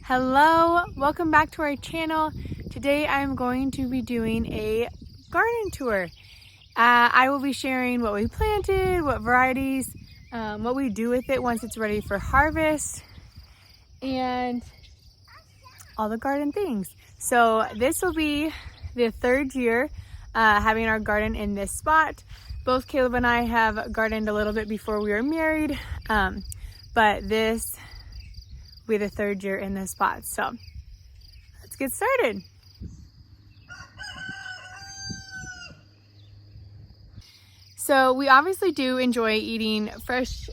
Hello, welcome back to our channel. Today I'm going to be doing a garden tour. I will be sharing what we planted, what varieties, what we do with it once it's ready for harvest, and all the garden things. So this will be the third year having our garden in this spot. Both Caleb and I have gardened a little bit before we were married, but this will be the third year in this spot. So let's get started. So we obviously do enjoy eating fresh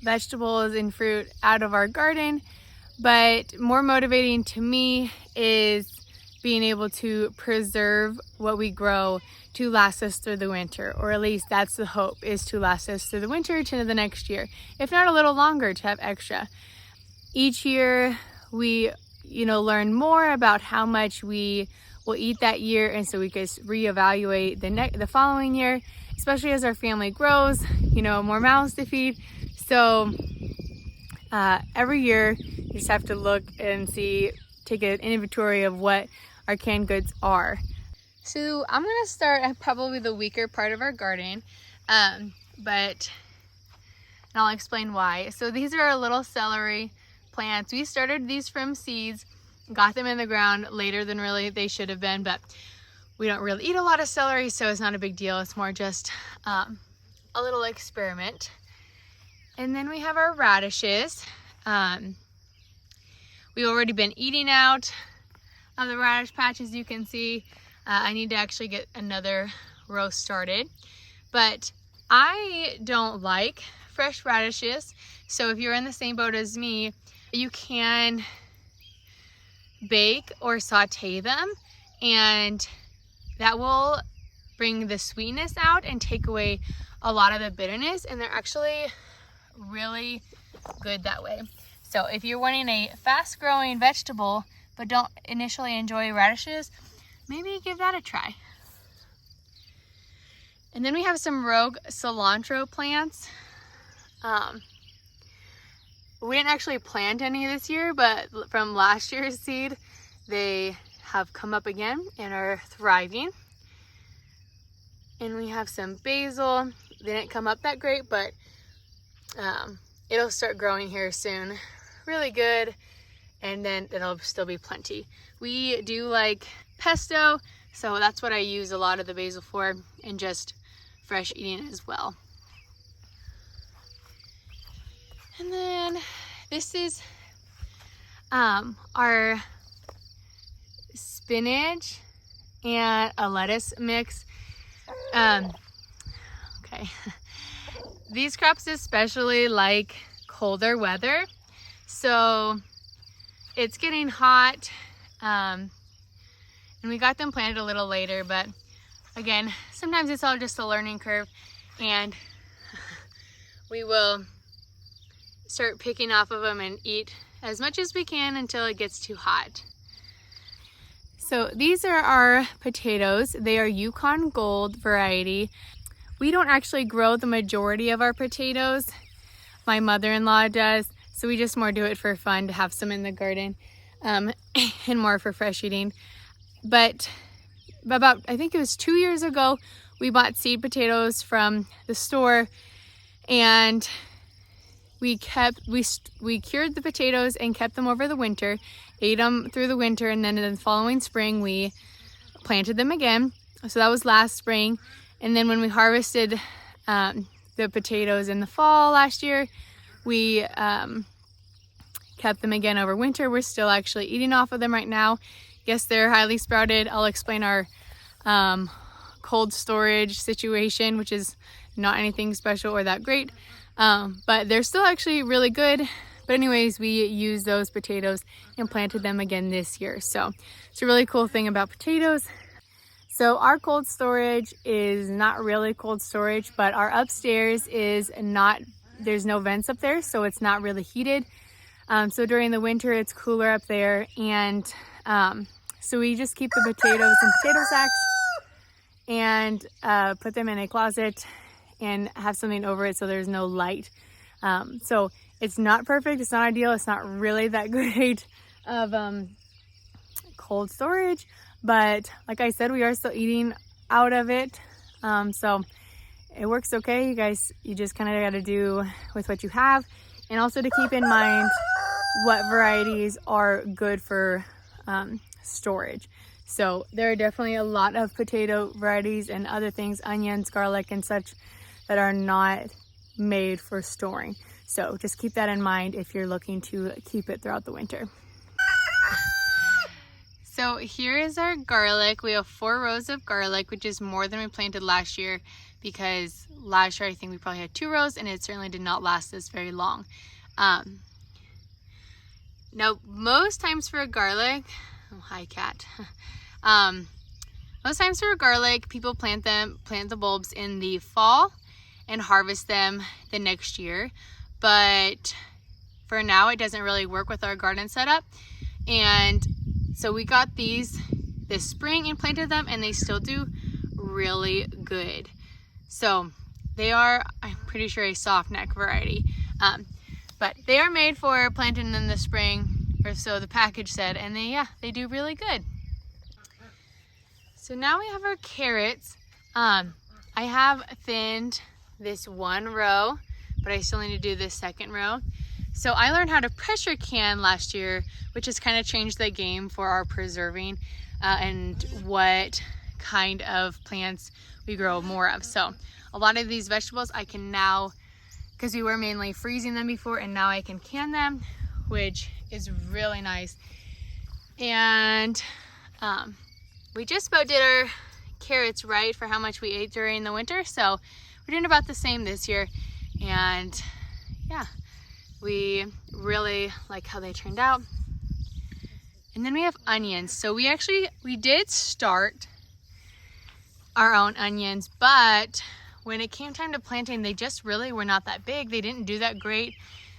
vegetables and fruit out of our garden, but more motivating to me is being able to preserve what we grow to last us through the winter, or at least that's the hope, is to last us through the winter to the next year, if not a little longer, to have extra. Each year we learn more about how much we will eat that year, and so we can reevaluate the following year, especially as our family grows, more mouths to feed. So every year you just have to look and take an inventory of what our canned goods are. So I'm gonna start at probably the weaker part of our garden, but I'll explain why. So these are our little celery plants. We started these from seeds, got them in the ground later than really they should have been, but we don't really eat a lot of celery, so it's not a big deal. It's more just a little experiment. And then we have our radishes. We've already been eating out of the radish patches, you can see. I need to actually get another row started, but I don't like fresh radishes. So if you're in the same boat as me, you can bake or saute them, and that will bring the sweetness out and take away a lot of the bitterness, and they're actually really good that way. So if you're wanting a fast growing vegetable but don't initially enjoy radishes, maybe give that a try. And then we have some rogue cilantro plants. We didn't actually plant any this year, but from last year's seed, they have come up again and are thriving. And we have some basil. They didn't come up that great, but it'll start growing here soon. Really good. And then it'll still be plenty. We do like pesto, so that's what I use a lot of the basil for, and just fresh eating as well. And then this is our spinach and a lettuce mix. Okay. These crops especially like colder weather, so it's getting hot, and we got them planted a little later, but again, sometimes it's all just a learning curve, and we will start picking off of them and eat as much as we can until it gets too hot. So these are our potatoes. They are Yukon Gold variety. We don't actually grow the majority of our potatoes. My mother-in-law does, so we just more do it for fun to have some in the garden, and more for fresh eating. But about, I think it was 2 years ago, we bought seed potatoes from the store, and we cured the potatoes and kept them over the winter, ate them through the winter, and then in the following spring we planted them again. So that was last spring. And then when we harvested the potatoes in the fall last year, we kept them again over winter. We're still actually eating off of them right now. Yes, they're highly sprouted. I'll explain our cold storage situation, which is not anything special or that great, but they're still actually really good. But anyways, we used those potatoes and planted them again this year. So it's a really cool thing about potatoes. So our cold storage is not really cold storage, but our upstairs is not, there's no vents up there, so it's not really heated. So during the winter, it's cooler up there, and so we just keep the potatoes in potato sacks and put them in a closet and have something over it so there's no light. So it's not perfect, it's not ideal, it's not really that great, of cold storage, but like I said, we are still eating out of it. So it works okay. You guys, you just kind of got to do with what you have, and also to keep in mind what varieties are good for storage. So there are definitely a lot of potato varieties and other things, onions, garlic, and such, that are not made for storing. So just keep that in mind if you're looking to keep it throughout the winter. So here is our garlic. We have 4 rows of garlic, which is more than we planted last year, because last year I think we probably had 2 rows and it certainly did not last us very long. Now most times for a garlic, oh hi cat. Most times for a garlic, people plant the bulbs in the fall and harvest them the next year. But for now, it doesn't really work with our garden setup. And so we got these this spring and planted them, and they still do really good. So they are, I'm pretty sure, a soft neck variety. But they are made for planting in the spring, or so the package said, and they do really good. So now we have our carrots. I have thinned this 1 row, but I still need to do this 2nd row. So I learned how to pressure can last year, which has kind of changed the game for our preserving and what kind of plants we grow more of. So a lot of these vegetables I can now, because we were mainly freezing them before, and now I can can them, which is really nice. And we just about did our carrots right for how much we ate during the winter. So we're doing about the same this year. And yeah, we really like how they turned out. And then we have onions. So we did start our own onions, but when it came time to planting, they just really were not that big. They didn't do that great.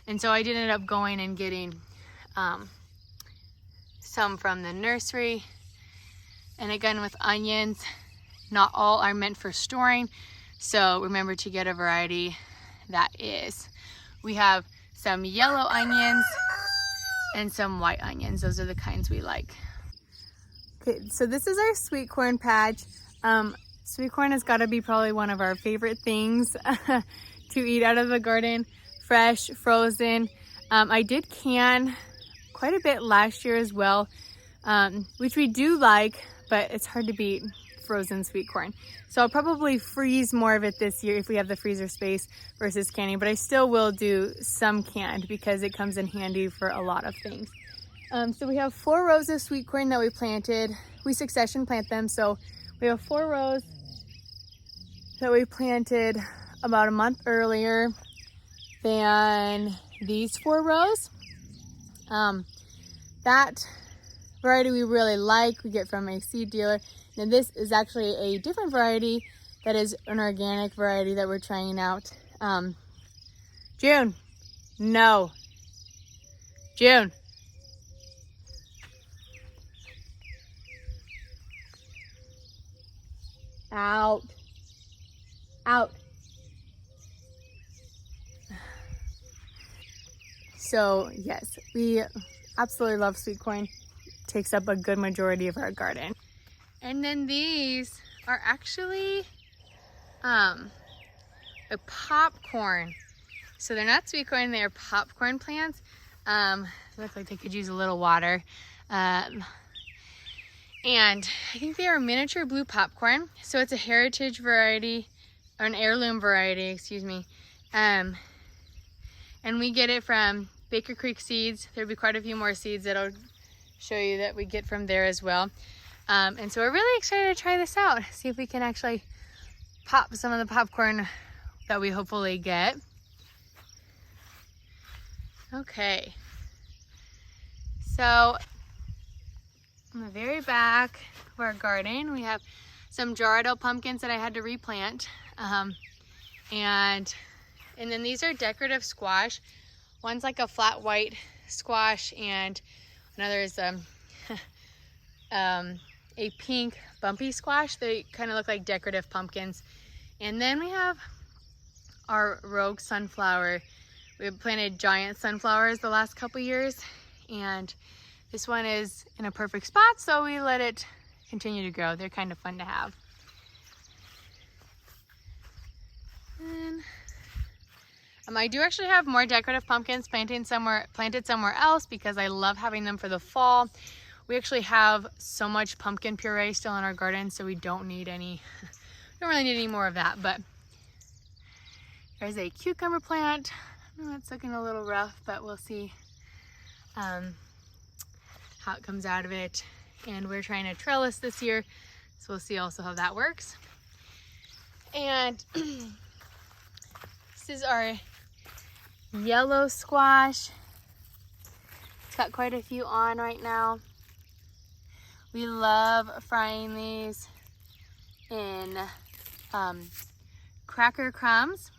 And so I did end up going and getting some from the nursery. And again, with onions, not all are meant for storing. So remember to get a variety that is. We have some yellow onions and some white onions. Those are the kinds we like. Okay, so this is our sweet corn patch. Sweet corn has got to be probably one of our favorite things to eat out of the garden, fresh, frozen. I did can quite a bit last year as well, which we do like, but it's hard to beat frozen sweet corn. So I'll probably freeze more of it this year if we have the freezer space versus canning, but I still will do some canned because it comes in handy for a lot of things. So we have 4 rows of sweet corn that we planted. We succession plant them, so we have 4 rows that we planted about a month earlier than these 4 rows. That variety we really like, we get from a seed dealer. And this is actually a different variety that is an organic variety that we're trying out. June, no. June. Out. Out. So yes, we absolutely love sweet corn. Takes up a good majority of our garden. And then these are actually a popcorn. So they're not sweet corn, they're popcorn plants. They look like they could use a little water. And I think they are miniature blue popcorn. So it's a heritage variety, or an heirloom variety, excuse me. And we get it from Baker Creek Seeds. There'll be quite a few more seeds that I'll show you that we get from there as well. And so we're really excited to try this out, see if we can actually pop some of the popcorn that we hopefully get. Okay, so on the very back of our garden, we have some Jarrahdale pumpkins that I had to replant. And then these are decorative squash. One's like a flat white squash, and another is a pink bumpy squash. They kind of look like decorative pumpkins. And then we have our Rouge sunflower. We planted giant sunflowers the last couple years, and this one is in a perfect spot, so we let it continue to grow. They're kind of fun to have. And I do actually have more decorative pumpkins planted somewhere else because I love having them for the fall. We actually have so much pumpkin puree still in our garden, so we don't need any, don't really need any more of that. But there's a cucumber plant. I know it's looking a little rough, but we'll see how it comes out of it. And we're trying to trellis this year, so we'll see also how that works. And this is our yellow squash. It's got quite a few on right now. We love frying these in cracker crumbs.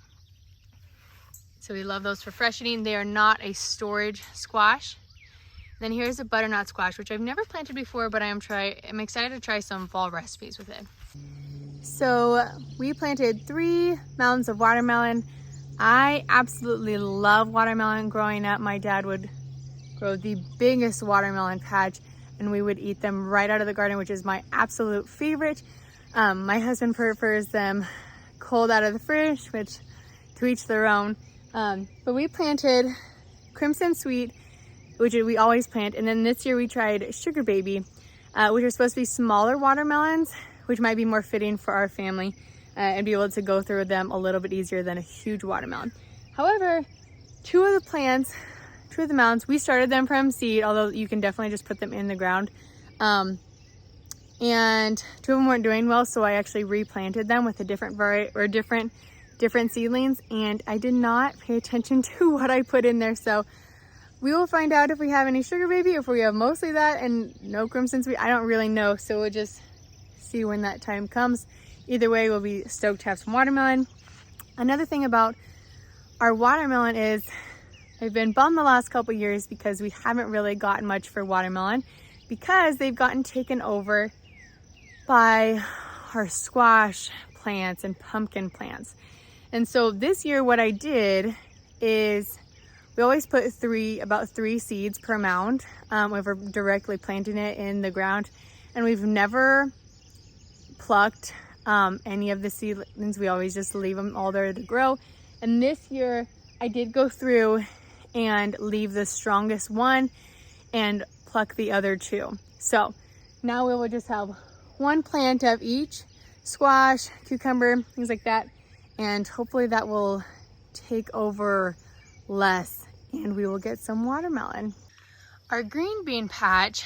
So we love those for fresh eating. They are not a storage squash. Then here's a butternut squash, which I've never planted before, but I'm excited to try some fall recipes with it. So we planted 3 mounds of watermelon. I absolutely love watermelon. Growing up, my dad would grow the biggest watermelon patch and we would eat them right out of the garden, which is my absolute favorite. My husband prefers them cold out of the fridge, which to each their own. But we planted Crimson Sweet, which we always plant. And then this year we tried Sugar Baby, which are supposed to be smaller watermelons, which might be more fitting for our family and be able to go through them a little bit easier than a huge watermelon. However, 2 of the mounds, we started them from seed, although you can definitely just put them in the ground. And 2 of them weren't doing well, so I actually replanted them with a different variety or different seedlings, and I did not pay attention to what I put in there. So we will find out if we have any Sugar Baby, if we have mostly that and no Crimson Sweet. I don't really know, so we'll just see when that time comes. Either way, we'll be stoked to have some watermelon. Another thing about our watermelon is I've been bummed the last couple years because we haven't really gotten much for watermelon because they've gotten taken over by our squash plants and pumpkin plants. And so this year what I did is we always put about 3 seeds per mound when we're directly planting it in the ground. And we've never plucked any of the seedlings. We always just leave them all there to grow. And this year I did go through and leave the strongest one and pluck the other 2. So now we will just have 1 plant of each, squash, cucumber, things like that. And hopefully that will take over less and we will get some watermelon. Our green bean patch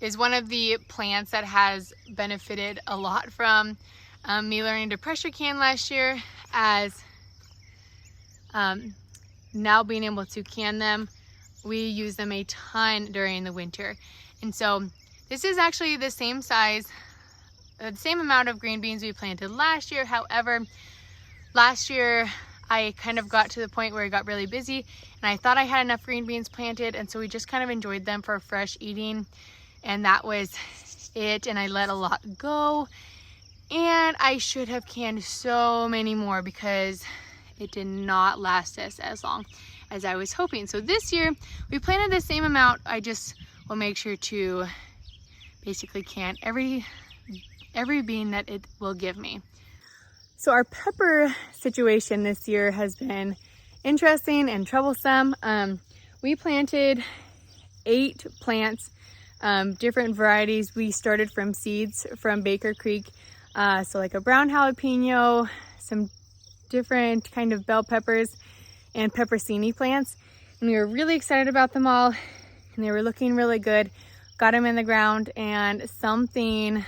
is one of the plants that has benefited a lot from me learning to pressure can last year, as now being able to can them, we use them a ton during the winter. And so this is actually the same size, the same amount of green beans we planted last year. However, last year I kind of got to the point where it got really busy and I thought I had enough green beans planted, and so we just kind of enjoyed them for fresh eating, and that was it. And I let a lot go, and I should have canned so many more because it did not last us as long as I was hoping. So this year we planted the same amount. I just will make sure to basically can every bean that it will give me. So our pepper situation this year has been interesting and troublesome. We planted 8 plants, different varieties. We started from seeds from Baker Creek. So like a brown jalapeno, some different kind of bell peppers and peppercini plants. And we were really excited about them all and they were looking really good. Got them in the ground and something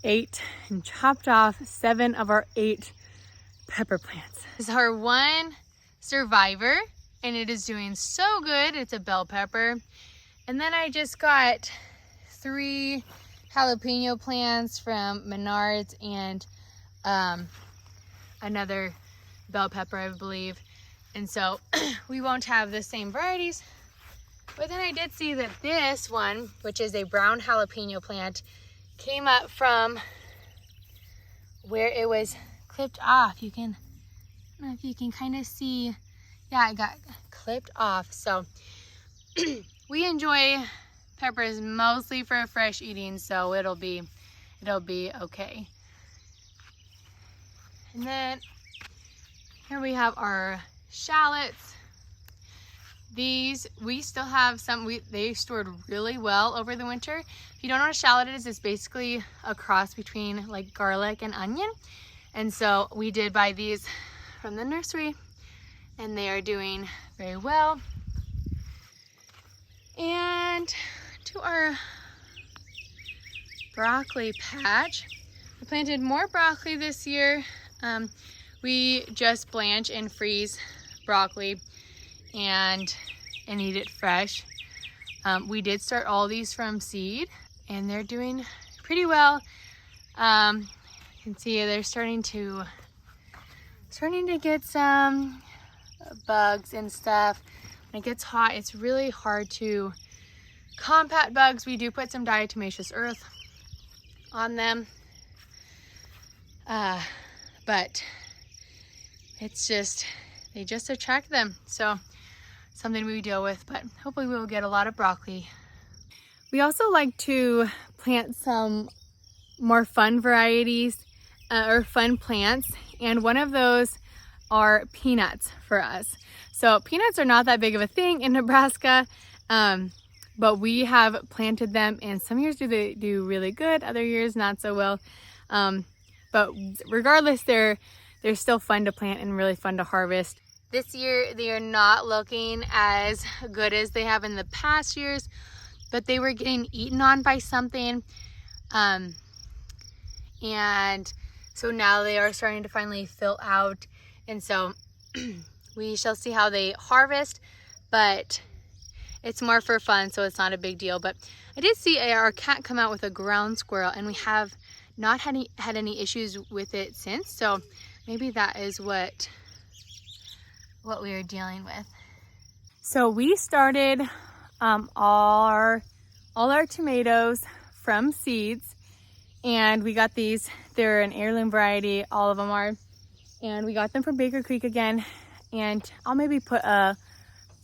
ate and chopped off 7 of our 8 pepper plants. This is our one survivor and it is doing so good. It's a bell pepper. And then I just got 3 jalapeno plants from Menards and another bell pepper, I believe. And so we won't have the same varieties. But then I did see that this one, which is a brown jalapeno plant, came up from where it was clipped off. You can, I don't know if you can kind of see, yeah, it got clipped off. So we enjoy peppers mostly for fresh eating, so it'll be okay. And then here we have our shallots. These, we still have some, they stored really well over the winter. If you don't know what a shallot is, it's basically a cross between like garlic and onion. And so we did buy these from the nursery, and they are doing very well. And to our broccoli patch, we planted more broccoli this year. We just blanch and freeze broccoli and eat it fresh. We did start all these from seed, and they're doing pretty well. You can see they're starting to get some bugs and stuff. When it gets hot, it's really hard to combat bugs. We do put some diatomaceous earth on them, but it's just, they just attract them. So something we deal with, but hopefully we will get a lot of broccoli. We also like to plant some more fun varieties or fun plants, and one of those are peanuts for us. So peanuts are not that big of a thing in Nebraska, but we have planted them, and some years they do really good, other years not so well. But regardless, they're still fun to plant and really fun to harvest. This year they are not looking as good as they have in the past years, but they were getting eaten on by something. And so now they are starting to finally fill out. And so we shall see how they harvest, but it's more for fun, so it's not a big deal. But I did see our cat come out with a ground squirrel, and we have not had any issues with it since. So maybe that is what we are dealing with. So we started all our tomatoes from seeds, and we got these. They're an heirloom variety, all of them are, and we got them from Baker Creek again. And I'll maybe put a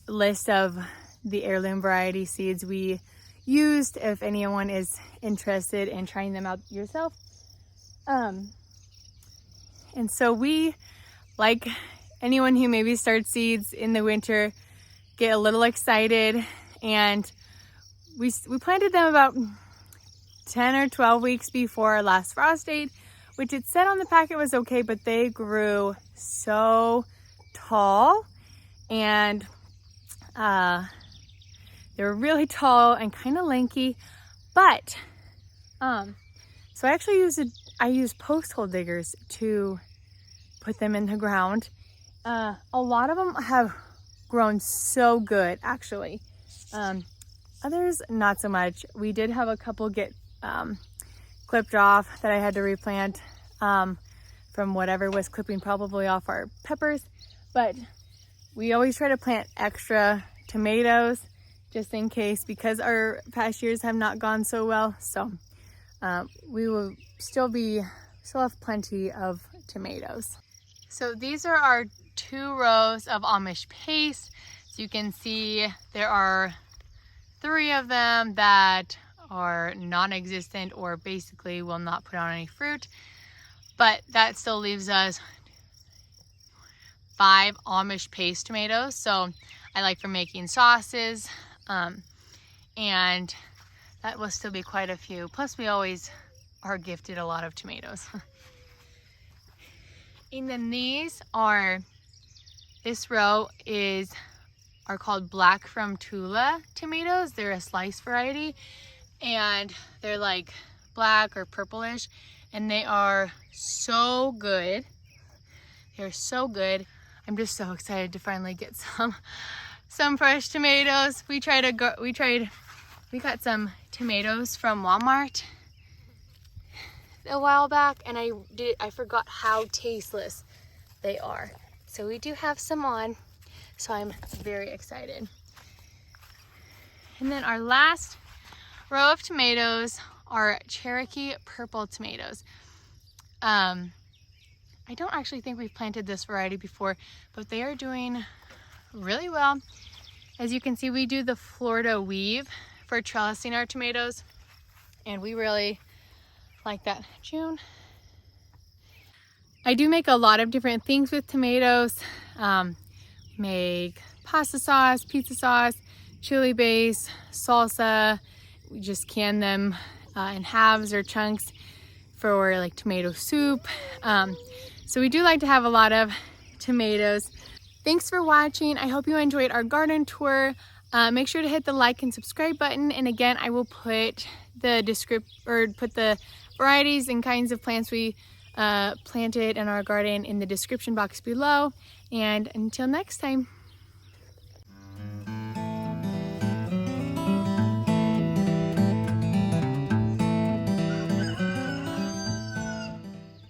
list of the heirloom variety seeds we used if anyone is interested in trying them out yourself. And so we, like anyone who maybe starts seeds in the winter, get a little excited, and we planted them about 10 or 12 weeks before our last frost date, which it said on the packet was okay, but they grew so tall, and they were really tall and kind of lanky. But so I actually used post hole diggers to put them in the ground. A lot of them have grown so good, actually. Others not so much. We did have a couple get clipped off that I had to replant from whatever was clipping probably off our peppers. But we always try to plant extra tomatoes just in case, because our past years have not gone so well. So we will still have plenty of tomatoes. So these are our 2 rows of Amish paste. So you can see there are 3 of them that are non-existent or basically will not put on any fruit, but that still leaves us 5 Amish paste tomatoes. So I like for making sauces, and that will still be quite a few. Plus we always are gifted a lot of tomatoes. And then this row are called Black from Tula tomatoes. They're a slice variety, and they're like black or purplish, and they are so good. They're so good. I'm just so excited to finally get some fresh tomatoes. We got some tomatoes from Walmart a while back, and I forgot how tasteless they are. So we do have some on, so I'm very excited. And then our last row of tomatoes are Cherokee purple tomatoes. I don't actually think we've planted this variety before, but they are doing really well. As you can see, we do the Florida weave for trellising our tomatoes, and we really like that. June. I do make a lot of different things with tomatoes. Make pasta sauce, pizza sauce, chili base, salsa. We just can them in halves or chunks for like tomato soup. So we do like to have a lot of tomatoes. Thanks for watching. I hope you enjoyed our garden tour. Make sure to hit the like and subscribe button. And again, I will put the varieties and kinds of plants we planted in our garden in the description box below. And until next time.